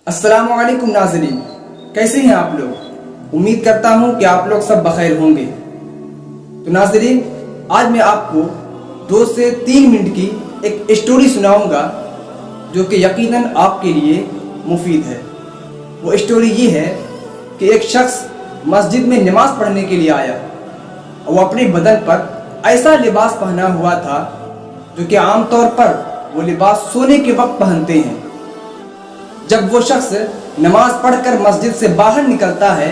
अस्सलाम वालेकुम नाज़रीन, कैसे हैं आप लोग। उम्मीद करता हूं कि आप लोग सब बखैर होंगे। तो नाज़रीन, आज मैं आपको 2 से 3 मिनट की एक स्टोरी सुनाऊंगा जो कि यकीनन आपके लिए मुफीद है। वो स्टोरी ये है कि एक शख्स मस्जिद में नमाज पढ़ने के लिए आया और वो अपने बदन पर ऐसा लिबास पहना हुआ था जो कि आमतौर पर वो लिबास सोने के वक्त पहनते हैं। जब वो शख्स नमाज पढ़कर मस्जिद से बाहर निकलता है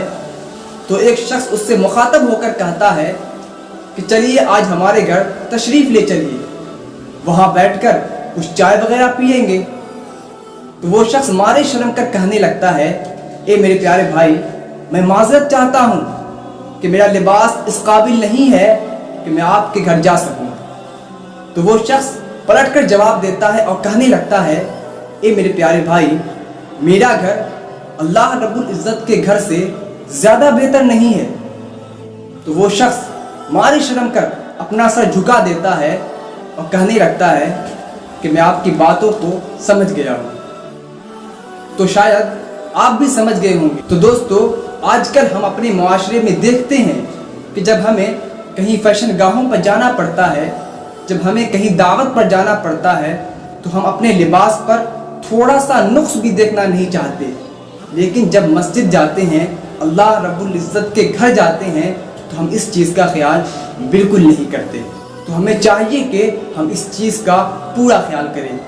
तो एक शख्स उससे मुखातब होकर कहता है कि चलिए आज हमारे घर तशरीफ़ ले चलिए, वहाँ बैठकर कुछ चाय वगैरह पिएंगे। तो वो शख्स मारे शर्म कर कहने लगता है, ए मेरे प्यारे भाई, मैं माजरत चाहता हूँ कि मेरा लिबास इस काबिल नहीं है कि मैं आपके घर जा सकूँ। तो वो शख्स पलटकर जवाब देता है और कहने लगता है, ए मेरे प्यारे भाई, मेरा घर अल्लाह रब्बुल इज़्ज़त के घर से ज़्यादा बेहतर नहीं है। तो वो शख्स मारे शर्म कर अपना सर झुका देता है और कहने लगता है कि मैं आपकी बातों को समझ गया हूँ। तो शायद आप भी समझ गए होंगे। तो दोस्तों, आजकल हम अपने मुआशरे में देखते हैं कि जब हमें कहीं फैशन गाहों पर जाना पड़ता है, जब हमें कहीं दावत पर जाना पड़ता है, तो हम अपने लिबास पर थोड़ा सा नुक्स भी देखना नहीं चाहते। लेकिन जब मस्जिद जाते हैं, अल्लाह रब्बुल इज़्ज़त के घर जाते हैं, तो हम इस चीज़ का ख्याल बिल्कुल नहीं करते। तो हमें चाहिए कि हम इस चीज़ का पूरा ख्याल करें,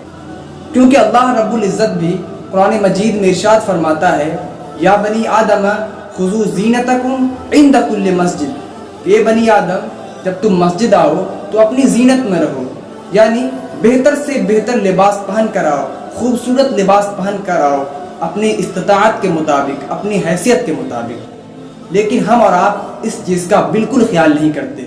क्योंकि अल्लाह रब्बुल इज़्ज़त भी कुरान मजीद में इरशाद फरमाता है, या बनी आदम खुज़ू ज़ीनतकुम इंद कुल्लि मस्जिद। ये बनी आदम, जब तुम मस्जिद आओ तो अपनी जीनत में रहो, यानी बेहतर से बेहतर लिबास पहन कर आओ, खूबसूरत लिबास पहन कर आओ, अपनी इस्तिताअत के मुताबिक, अपनी हैसियत के मुताबिक। लेकिन हम और आप इस चीज़ का बिल्कुल ख्याल नहीं करते।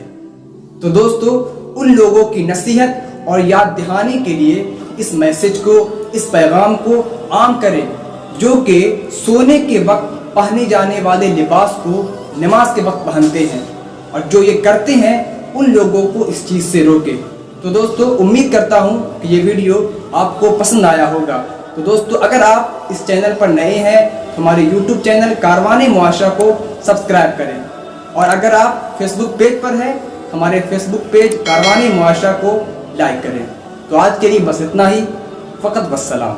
तो दोस्तों, उन लोगों की नसीहत और याद दहानी के लिए इस मैसेज को, इस पैगाम को आम करें जो कि सोने के वक्त पहने जाने वाले लिबास को नमाज के वक्त पहनते हैं, और जो ये करते हैं उन लोगों को इस चीज़ से रोके। तो दोस्तों, उम्मीद करता हूँ कि ये वीडियो आपको पसंद आया होगा। तो दोस्तों, अगर आप इस चैनल पर नए हैं तो हमारे YouTube चैनल कारवाने मुआशरा को सब्सक्राइब करें, और अगर आप फेसबुक पेज पर हैं, हमारे फेसबुक पेज कारवाने मुआशरा को लाइक करें। तो आज के लिए बस इतना ही। फ़कत वस्सलाम।